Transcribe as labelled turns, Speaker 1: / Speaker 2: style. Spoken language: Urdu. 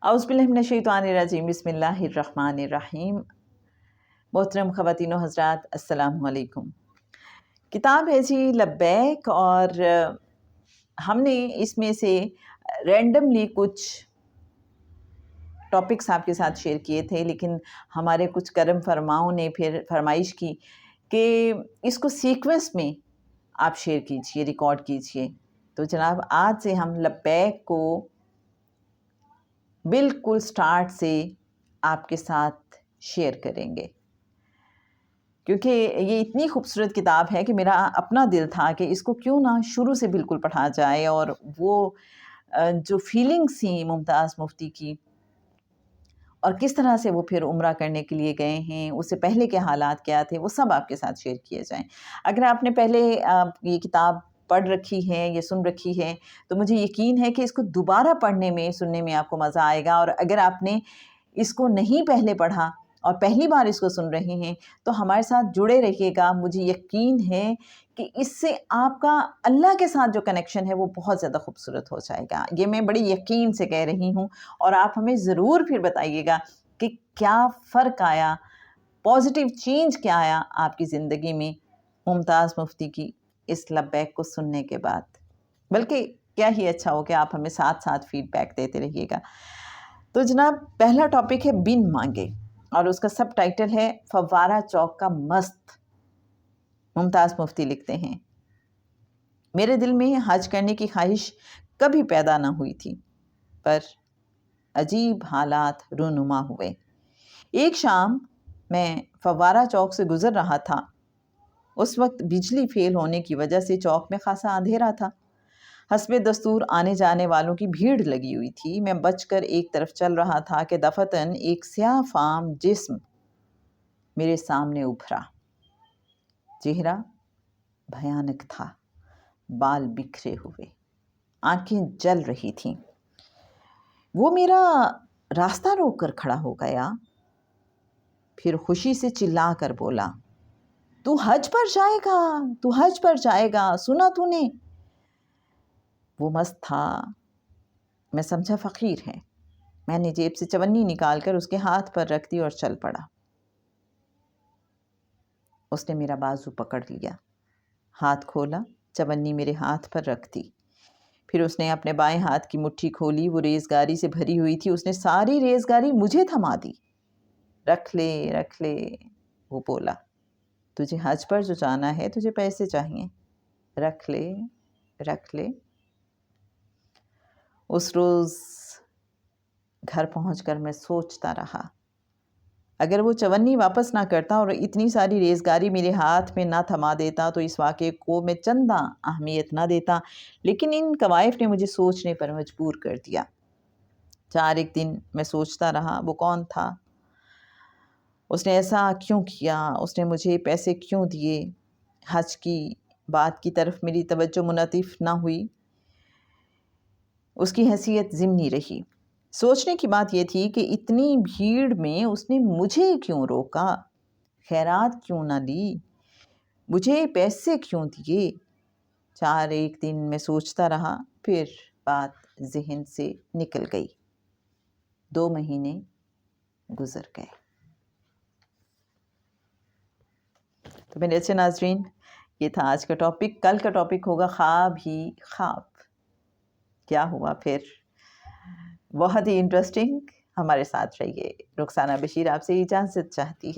Speaker 1: اعوذ باللہ من الشیطان الرجیم، بسم اللہ الرحمن الرحیم۔ محترم خواتین و حضرات، السلام علیکم۔ کتاب ہے جی لبیک، اور ہم نے اس میں سے رینڈملی کچھ ٹاپکس آپ کے ساتھ شیئر کیے تھے، لیکن ہمارے کچھ کرم فرماؤں نے پھر فرمائش کی کہ اس کو سیکوینس میں آپ شیئر کیجئے، ریکارڈ کیجئے۔ تو جناب آج سے ہم لبیک کو بالکل سٹارٹ سے آپ کے ساتھ شیئر کریں گے، کیونکہ یہ اتنی خوبصورت کتاب ہے کہ میرا اپنا دل تھا کہ اس کو کیوں نہ شروع سے بالکل پڑھا جائے، اور وہ جو فیلنگس تھیں ممتاز مفتی کی، اور کس طرح سے وہ پھر عمرہ کرنے کے لیے گئے ہیں، اس سے پہلے کے حالات کیا تھے، وہ سب آپ کے ساتھ شیئر کیے جائیں۔ اگر آپ نے پہلے یہ کتاب پڑھ رکھی ہے یا سن رکھی ہے تو مجھے یقین ہے کہ اس کو دوبارہ پڑھنے میں سننے میں آپ کو مزہ آئے گا، اور اگر آپ نے اس کو نہیں پہلے پڑھا اور پہلی بار اس کو سن رہے ہیں تو ہمارے ساتھ جڑے رہیے گا۔ مجھے یقین ہے کہ اس سے آپ کا اللہ کے ساتھ جو کنیکشن ہے وہ بہت زیادہ خوبصورت ہو جائے گا، یہ میں بڑی یقین سے کہہ رہی ہوں۔ اور آپ ہمیں ضرور پھر بتائیے گا کہ کیا فرق آیا، پازیٹیو چینج کیا آیا آپ کی زندگی میں ممتاز مفتی کی اس لبیک کو سننے کے بعد۔ بلکہ کیا ہی اچھا ہو کہ آپ ہمیں ساتھ ساتھ فیڈ بیک دیتے رہیے گا۔ تو جناب پہلا ٹاپک ہے بن مانگے، اور اس کا سب ٹائٹل ہے فوارہ چوک کا مست۔ ممتاز مفتی لکھتے ہیں، میرے دل میں حج کرنے کی خواہش کبھی پیدا نہ ہوئی تھی، پر عجیب حالات رونما ہوئے۔ ایک شام میں فوارہ چوک سے گزر رہا تھا۔ اس وقت بجلی فیل ہونے کی وجہ سے چوک میں خاصا اندھیرا تھا۔ حسب دستور آنے جانے والوں کی بھیڑ لگی ہوئی تھی۔ میں بچ کر ایک طرف چل رہا تھا کہ دفتن ایک سیاہ فام جسم میرے سامنے ابھرا۔ چہرہ بھیانک تھا، بال بکھرے ہوئے، آنکھیں جل رہی تھیں۔ وہ میرا راستہ روک کر کھڑا ہو گیا، پھر خوشی سے چلا کر بولا، تو حج پر جائے گا، تو حج پر جائے گا، سنا تو نے؟ وہ مست تھا، میں سمجھا فقیر ہے۔ میں نے جیب سے چونی نکال کر اس کے ہاتھ پر رکھ دی اور چل پڑا۔ اس نے میرا بازو پکڑ لیا، ہاتھ کھولا، چونی میرے ہاتھ پر رکھ دی۔ پھر اس نے اپنے بائیں ہاتھ کی مٹھی کھولی، وہ ریزگاری سے بھری ہوئی تھی۔ اس نے ساری ریزگاری مجھے تھما دی۔ رکھ لے، رکھ لے، وہ بولا، تجھے حج پر جو جانا ہے تجھے پیسے چاہیے، رکھ لے، رکھ لے۔ اس روز گھر پہنچ کر میں سوچتا رہا، اگر وہ چونی واپس نہ کرتا اور اتنی ساری ریزگاری میرے ہاتھ میں نہ تھما دیتا تو اس واقعے کو میں چنداں اہمیت نہ دیتا، لیکن ان کوائف نے مجھے سوچنے پر مجبور کر دیا۔ 4 دن میں سوچتا رہا، وہ کون تھا؟ اس نے ایسا کیوں کیا؟ اس نے مجھے پیسے کیوں دیے؟ حج کی بات کی طرف میری توجہ منعطف نہ ہوئی، اس کی حیثیت ضمنی رہی۔ سوچنے کی بات یہ تھی کہ اتنی بھیڑ میں اس نے مجھے کیوں روکا؟ خیرات کیوں نہ لی؟ مجھے پیسے کیوں دیے؟ 4 دن میں سوچتا رہا، پھر بات ذہن سے نکل گئی۔ 2 مہینے گزر گئے۔ تو میرے اچھے ناظرین، یہ تھا آج کا ٹاپک۔ کل کا ٹاپک ہوگا خواب ہی خواب۔ کیا ہوا پھر؟ بہت ہی انٹرسٹنگ، ہمارے ساتھ رہیے۔ رخسانہ بشیر آپ سے اجازت چاہتی ہے۔